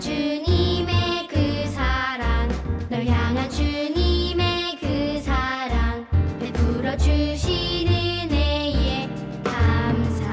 주님의 그 사랑, 널 향한 주님의 그 사랑, 베풀어 주시는 은혜에 감사해요.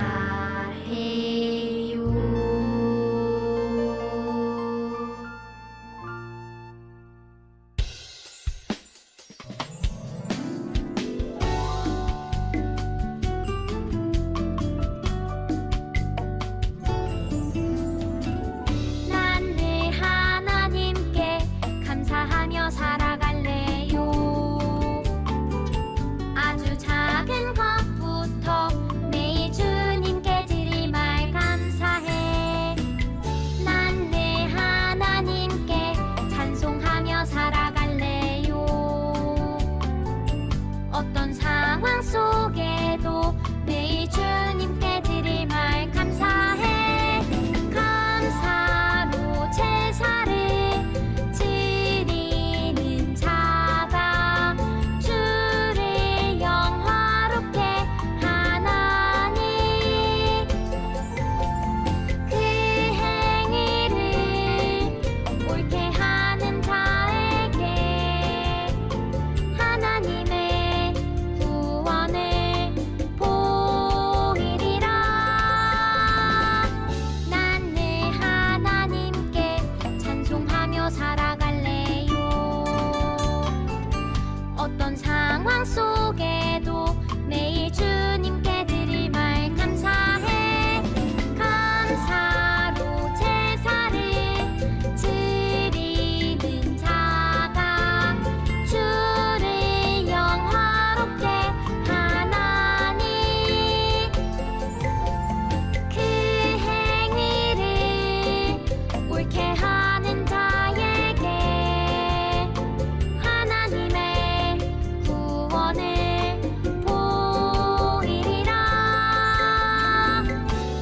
난 늘 하나님께 감사하며 살아갈래요. 아주 작은 것부터 매일 주님께 드릴 말 감사해. 난 늘 하나님께 찬송하며 살아갈래요. 어떤 상황 속에도 매일 주님께 드릴 말 감사해. 감사로 제사를 드리는 자가 주를 영화롭게 하나니, 그 행위를 옳게 하는 자에게 하나님의 구원을 보이리라. 난 늘 하나님께 찬송하며 살아갈래요. 어떤 상황 속에도 매일 주님께 드릴 말 감사해. 감사로 제사를 드리는 자가 주를 영화롭게 하나니, 그 행위를 옳게 하는 자에게 하나님의 구원을 보이리라.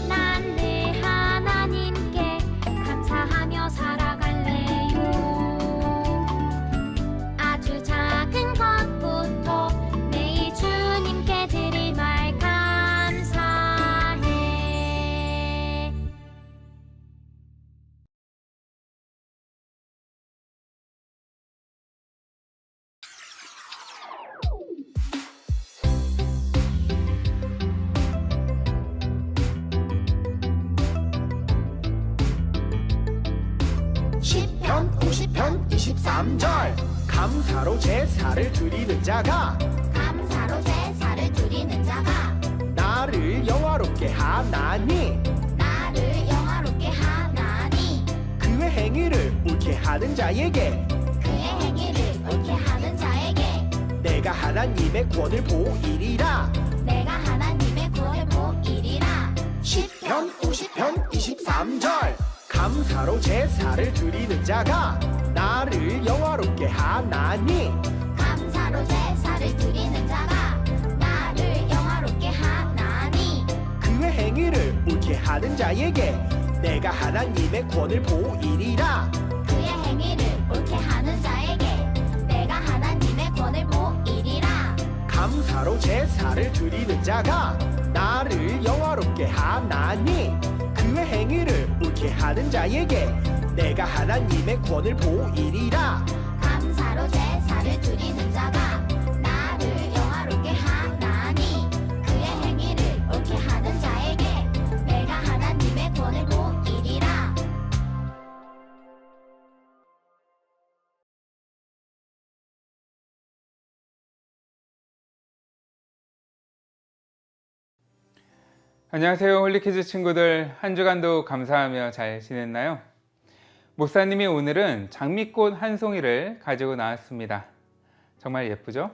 난 늘 하나님께 감사하며 살아갈래요. 아주 작은 것부터 매일 주님께 드릴 말 감사해. 시편 50편 23절 감사로 제사를 드리는 자가 감사로 제사를 드리는 자가 나를 영화롭게 하나니, 나를 영화롭게 하나니, 그의 행위를 옳게 하는 자에게 그의 행위를 옳게 하는 자에게 내가 하나님의 구원을 보이리라. 내가 하나님의 구원을 보이리라. 시편 50편 23절 감사로 제사를 드리는 자가 나를 영화롭게 하나니, 감사로 제사를 드리는 자가 나를 영화롭게 하나니, 그의 행위를 옳게 하는 자에게 내가 하나님의 구원을 보이리라. 그의 행위를 옳게 하는 자에게 내가 하나님의 구원을 보이리라. 감사로 제사를 드리는 자가 나를 영화롭게 하나니, 그의 행위를 옳게 하는 자에게 내가 하나님의 구원을 보이리라. 감사로 제사를 드리는 자가 나를 영화롭게 하나니, 그의 행위를 옳게 하는 자에게 내가 하나님의 구원을 보이리라. 안녕하세요, 홀리키즈 친구들. 한 주간도 감사하며 잘 지냈나요? 목사님이 오늘은 장미꽃 한 송이를 가지고 나왔습니다. 정말 예쁘죠?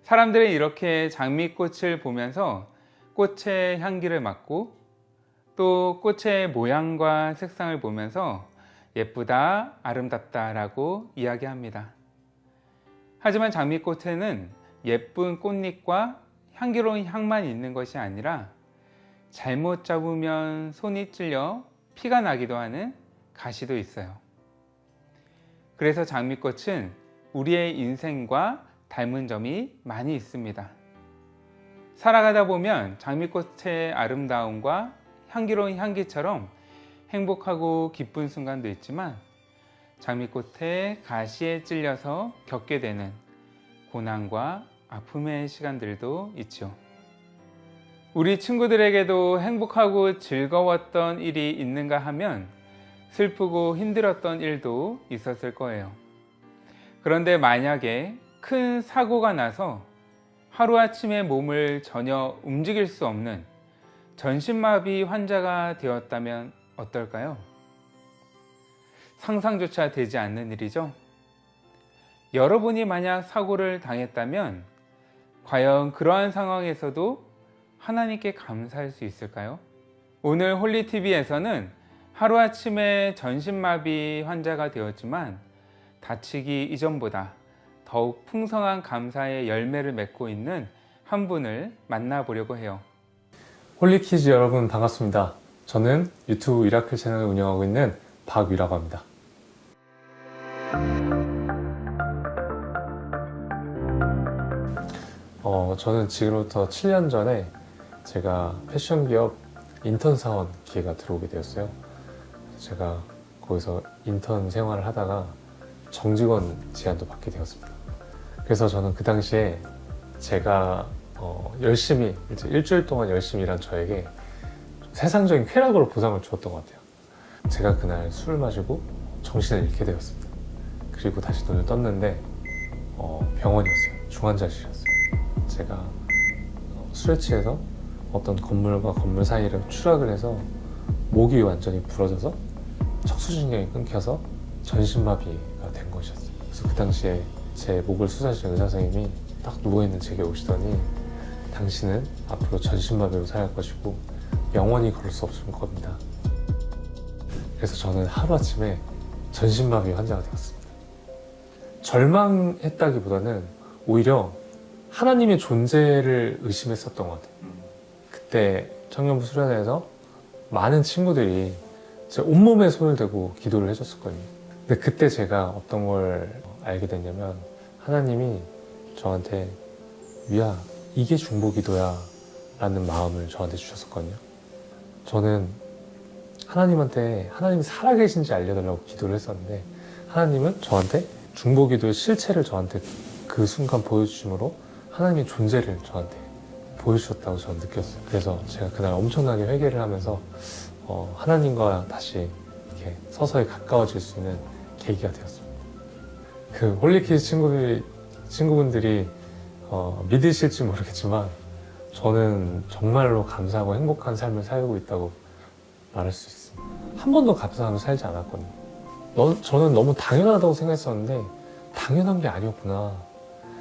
사람들은 이렇게 장미꽃을 보면서 꽃의 향기를 맡고 또 꽃의 모양과 색상을 보면서 예쁘다, 아름답다 라고 이야기합니다. 하지만 장미꽃에는 예쁜 꽃잎과 향기로운 향만 있는 것이 아니라 잘못 잡으면 손이 찔려 피가 나기도 하는 가시도 있어요. 그래서 장미꽃은 우리의 인생과 닮은 점이 많이 있습니다. 살아가다 보면 장미꽃의 아름다움과 향기로운 향기처럼 행복하고 기쁜 순간도 있지만 장미꽃의 가시에 찔려서 겪게 되는 고난과 아픔의 시간들도 있죠. 우리 친구들에게도 행복하고 즐거웠던 일이 있는가 하면 슬프고 힘들었던 일도 있었을 거예요. 그런데 만약에 큰 사고가 나서 하루아침에 몸을 전혀 움직일 수 없는 전신마비 환자가 되었다면 어떨까요? 상상조차 되지 않는 일이죠. 여러분이 만약 사고를 당했다면 과연 그러한 상황에서도 하나님께 감사할 수 있을까요? 오늘 홀리TV에서는 하루아침에 전신마비 환자가 되었지만 다치기 이전보다 더욱 풍성한 감사의 열매를 맺고 있는 한 분을 만나보려고 해요. 홀리키즈 여러분 반갑습니다. 저는 유튜브 미라클 채널을 운영하고 있는 박위라고 합니다. 저는 지금부터 7년 전에 제가 패션 기업 인턴 사원 기회가 들어오게 되었어요. 제가 거기서 인턴 생활을 하다가 정직원 제안도 받게 되었습니다. 그래서 저는 그 당시에 제가 열심히 이제 일주일 동안 열심히 일한 저에게 세상적인 쾌락으로 보상을 주었던 것 같아요. 제가 그날 술을 마시고 정신을 잃게 되었습니다. 그리고 다시 눈을 떴는데 병원이었어요. 중환자실이었어요. 제가 술에 취해서 어떤 건물과 건물 사이를 추락을 해서 목이 완전히 부러져서 척수신경이 끊겨서 전신마비가 된 것이었어요. 그래서 그 당시에 제 목을 수술하신 의사 선생님이 딱 누워있는 제게 오시더니 당신은 앞으로 전신마비로 살아갈 것이고 영원히 걸을 수 없을 겁니다. 그래서 저는 하루아침에 전신마비 환자가 되었습니다. 절망했다기보다는 오히려 하나님의 존재를 의심했었던 것 같아요. 그때 청년부 수련회에서 많은 친구들이 제 온몸에 손을 대고 기도를 해줬었거든요. 근데 그때 제가 어떤 걸 알게 됐냐면 하나님이 저한테 위야 이게 중보기도야 라는 마음을 저한테 주셨었거든요. 저는 하나님한테 하나님이 살아계신지 알려달라고 기도를 했었는데 하나님은 저한테 중보기도의 실체를 저한테 그 순간 보여주심으로 하나님의 존재를 저한테 보여주셨다고 저는 느꼈어요. 그래서 제가 그날 엄청나게 회개를 하면서 하나님과 다시 이렇게 서서히 가까워질 수 있는 계기가 되었습니다. 그 홀리키즈 친구분들이 믿으실지 모르겠지만 저는 정말로 감사하고 행복한 삶을 살고 있다고 말할 수 있습니다. 한 번도 감사하며 살지 않았거든요. 저는 너무 당연하다고 생각했었는데 당연한 게 아니었구나.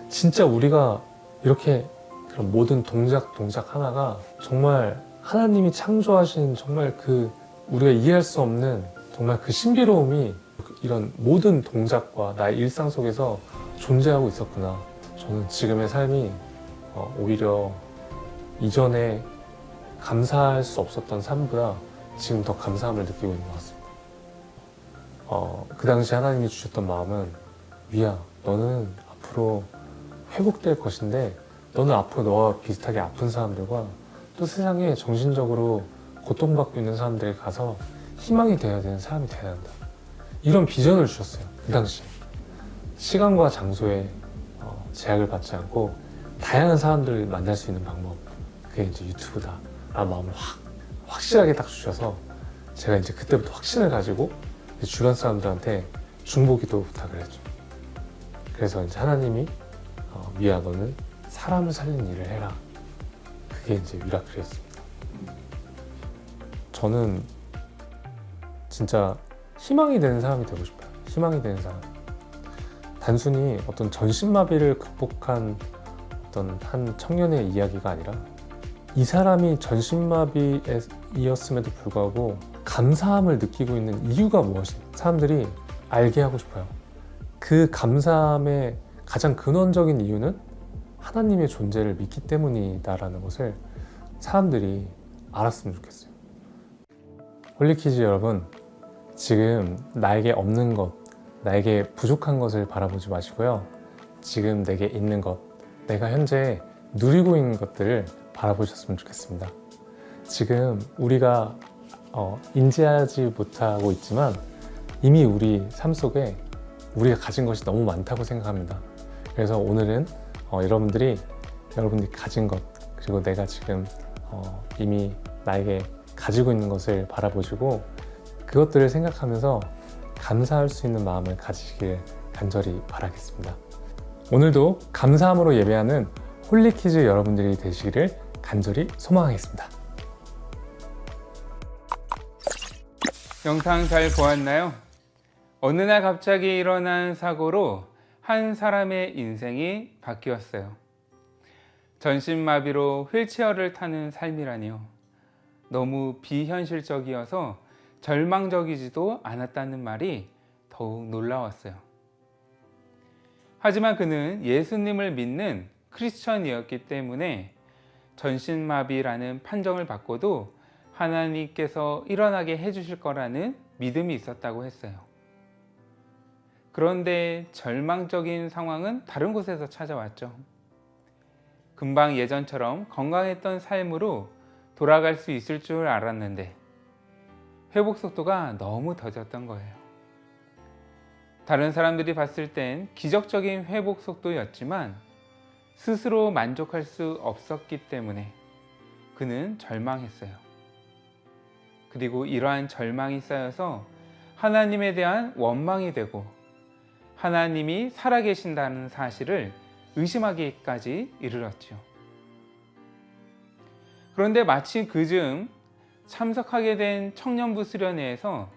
진짜 우리가 이렇게 그런 모든 동작 하나가 정말 하나님이 창조하신 정말 그 우리가 이해할 수 없는 정말 그 신비로움이 이런 모든 동작과 나의 일상 속에서 존재하고 있었구나. 저는 지금의 삶이 오히려 이전에 감사할 수 없었던 삶보다 지금 더 감사함을 느끼고 있는 것 같습니다. 그 당시 하나님이 주셨던 마음은 위야 너는 앞으로 회복될 것인데 너는 앞으로 너와 비슷하게 아픈 사람들과 또 세상에 정신적으로 고통받고 있는 사람들에 가서 희망이 되어야 되는 사람이 되어야 한다. 이런 비전을 주셨어요. 그 당시 시간과 장소에 제약을 받지 않고 다양한 사람들을 만날 수 있는 방법, 그게 이제 유튜브다 라는 마음을 확실하게 딱 주셔서 제가 이제 그때부터 확신을 가지고 주변 사람들한테 중보기도 부탁을 했죠. 그래서 이제 하나님이 미야 너는 사람을 살리는 일을 해라. 그게 이제 미라클이었습니다. 저는 진짜 희망이 되는 사람이 되고 싶어요. 희망이 되는 사람. 단순히 어떤 전신마비를 극복한 어떤 한 청년의 이야기가 아니라 이 사람이 전신마비였음에도 불구하고 감사함을 느끼고 있는 이유가 무엇인지 사람들이 알게 하고 싶어요. 그 감사함의 가장 근원적인 이유는 하나님의 존재를 믿기 때문이다라는 것을 사람들이 알았으면 좋겠어요. 홀리키즈 여러분, 지금 나에게 없는 것, 나에게 부족한 것을 바라보지 마시고요. 지금 내게 있는 것, 내가 현재 누리고 있는 것들을 바라보셨으면 좋겠습니다. 지금 우리가 인지하지 못하고 있지만 이미 우리 삶 속에 우리가 가진 것이 너무 많다고 생각합니다. 그래서 오늘은 여러분들이 가진 것, 그리고 내가 지금 이미 나에게 가지고 있는 것을 바라보시고 그것들을 생각하면서 감사할 수 있는 마음을 가지시길 간절히 바라겠습니다. 오늘도 감사함으로 예배하는 홀리키즈 여러분들이 되시기를 간절히 소망하겠습니다. 영상 잘 보았나요? 어느 날 갑자기 일어난 사고로 한 사람의 인생이 바뀌었어요. 전신마비로 휠체어를 타는 삶이라니요. 너무 비현실적이어서 절망적이지도 않았다는 말이 더욱 놀라웠어요. 하지만 그는 예수님을 믿는 크리스천이었기 때문에 전신마비라는 판정을 받고도 하나님께서 일어나게 해주실 거라는 믿음이 있었다고 했어요. 그런데 절망적인 상황은 다른 곳에서 찾아왔죠. 금방 예전처럼 건강했던 삶으로 돌아갈 수 있을 줄 알았는데 회복 속도가 너무 더뎠던 거예요. 다른 사람들이 봤을 땐 기적적인 회복 속도였지만 스스로 만족할 수 없었기 때문에 그는 절망했어요. 그리고 이러한 절망이 쌓여서 하나님에 대한 원망이 되고 하나님이 살아계신다는 사실을 의심하기까지 이르렀죠. 그런데 마치 그즈음 참석하게 된 청년부 수련회에서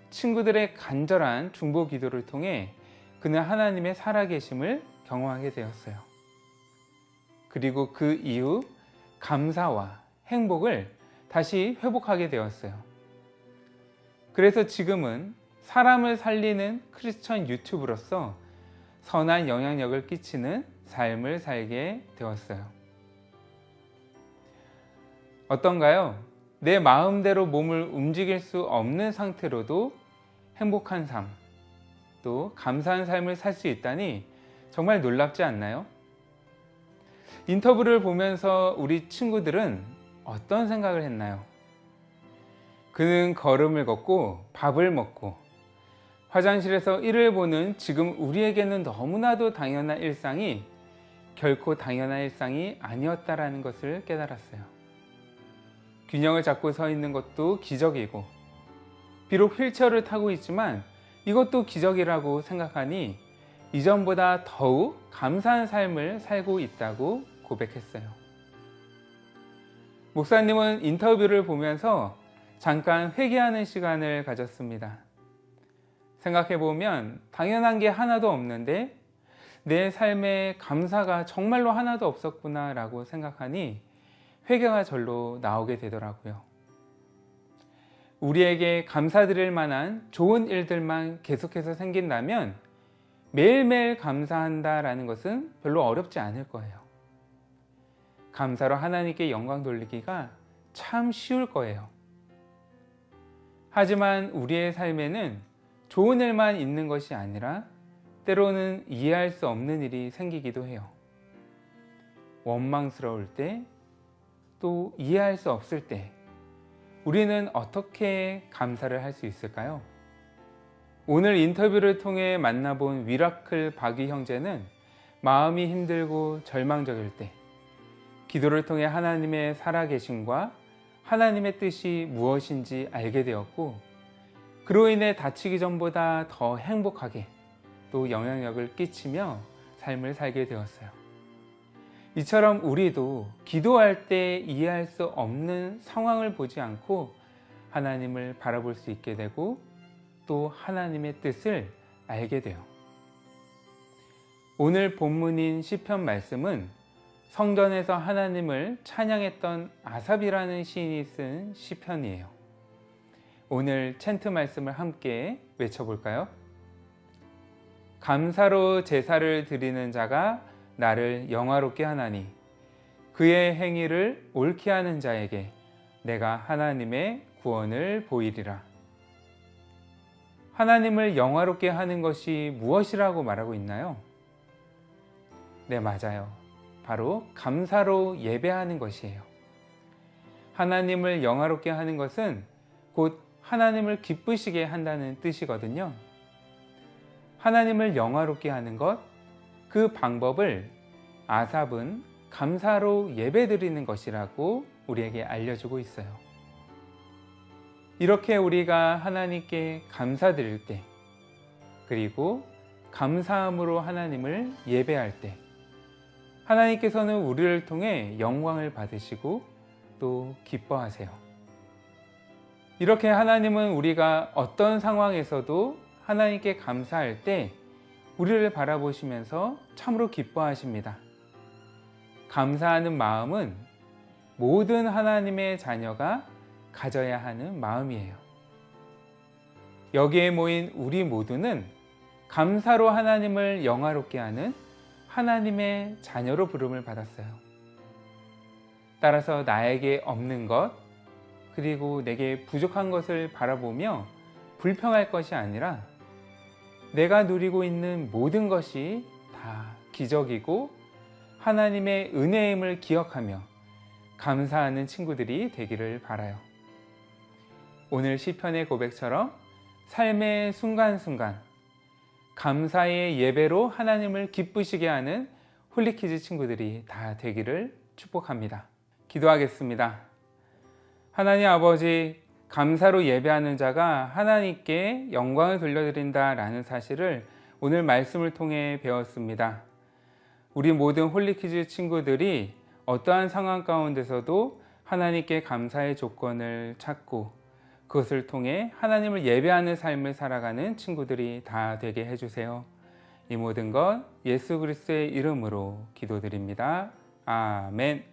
친구들의 간절한 중보 기도를 통해 그는 하나님의 살아계심을 경험하게 되었어요. 그리고 그 이후 감사와 행복을 다시 회복하게 되었어요. 그래서 지금은 사람을 살리는 크리스천 유튜브로서 선한 영향력을 끼치는 삶을 살게 되었어요. 어떤가요? 내 마음대로 몸을 움직일 수 없는 상태로도 행복한 삶, 또 감사한 삶을 살 수 있다니 정말 놀랍지 않나요? 인터뷰를 보면서 우리 친구들은 어떤 생각을 했나요? 그는 걸음을 걷고 밥을 먹고 화장실에서 일을 보는 지금 우리에게는 너무나도 당연한 일상이 결코 당연한 일상이 아니었다라는 것을 깨달았어요. 균형을 잡고 서 있는 것도 기적이고 비록 휠체어를 타고 있지만 이것도 기적이라고 생각하니 이전보다 더욱 감사한 삶을 살고 있다고 고백했어요. 목사님은 인터뷰를 보면서 잠깐 회개하는 시간을 가졌습니다. 생각해보면 당연한 게 하나도 없는데 내 삶에 감사가 정말로 하나도 없었구나 라고 생각하니 회개가 절로 나오게 되더라고요. 우리에게 감사드릴 만한 좋은 일들만 계속해서 생긴다면 매일매일 감사한다라는 것은 별로 어렵지 않을 거예요. 감사로 하나님께 영광 돌리기가 참 쉬울 거예요. 하지만 우리의 삶에는 좋은 일만 있는 것이 아니라 때로는 이해할 수 없는 일이 생기기도 해요. 원망스러울 때, 또 이해할 수 없을 때 우리는 어떻게 감사를 할 수 있을까요? 오늘 인터뷰를 통해 만나본 위라클 박위 형제는 마음이 힘들고 절망적일 때 기도를 통해 하나님의 살아계심과 하나님의 뜻이 무엇인지 알게 되었고 그로 인해 다치기 전보다 더 행복하게 또 영향력을 끼치며 삶을 살게 되었어요. 이처럼 우리도 기도할 때 이해할 수 없는 상황을 보지 않고 하나님을 바라볼 수 있게 되고 또 하나님의 뜻을 알게 돼요. 오늘 본문인 시편 말씀은 성전에서 하나님을 찬양했던 아삽이라는 시인이 쓴 시편이에요. 오늘 챈트 말씀을 함께 외쳐볼까요? 감사로 제사를 드리는 자가 나를 영화롭게 하나니 그의 행위를 옳게 하는 자에게 내가 하나님의 구원을 보이리라. 하나님을 영화롭게 하는 것이 무엇이라고 말하고 있나요? 네, 맞아요. 바로 감사로 예배하는 것이에요. 하나님을 영화롭게 하는 것은 곧 하나님을 기쁘시게 한다는 뜻이거든요. 하나님을 영화롭게 하는 것, 그 방법을 아삽은 감사로 예배드리는 것이라고 우리에게 알려주고 있어요. 이렇게 우리가 하나님께 감사드릴 때, 그리고 감사함으로 하나님을 예배할 때, 하나님께서는 우리를 통해 영광을 받으시고 또 기뻐하세요. 이렇게 하나님은 우리가 어떤 상황에서도 하나님께 감사할 때 우리를 바라보시면서 참으로 기뻐하십니다. 감사하는 마음은 모든 하나님의 자녀가 가져야 하는 마음이에요. 여기에 모인 우리 모두는 감사로 하나님을 영화롭게 하는 하나님의 자녀로 부름을 받았어요. 따라서 나에게 없는 것, 그리고 내게 부족한 것을 바라보며 불평할 것이 아니라 내가 누리고 있는 모든 것이 다 기적이고 하나님의 은혜임을 기억하며 감사하는 친구들이 되기를 바라요. 오늘 시편의 고백처럼 삶의 순간순간 감사의 예배로 하나님을 기쁘시게 하는 홀리키즈 친구들이 다 되기를 축복합니다. 기도하겠습니다. 하나님 아버지, 감사로 예배하는 자가 하나님께 영광을 돌려드린다라는 사실을 오늘 말씀을 통해 배웠습니다. 우리 모든 홀리키즈 친구들이 어떠한 상황 가운데서도 하나님께 감사의 조건을 찾고 그것을 통해 하나님을 예배하는 삶을 살아가는 친구들이 다 되게 해주세요. 이 모든 것 예수 그리스도의 이름으로 기도드립니다. 아멘.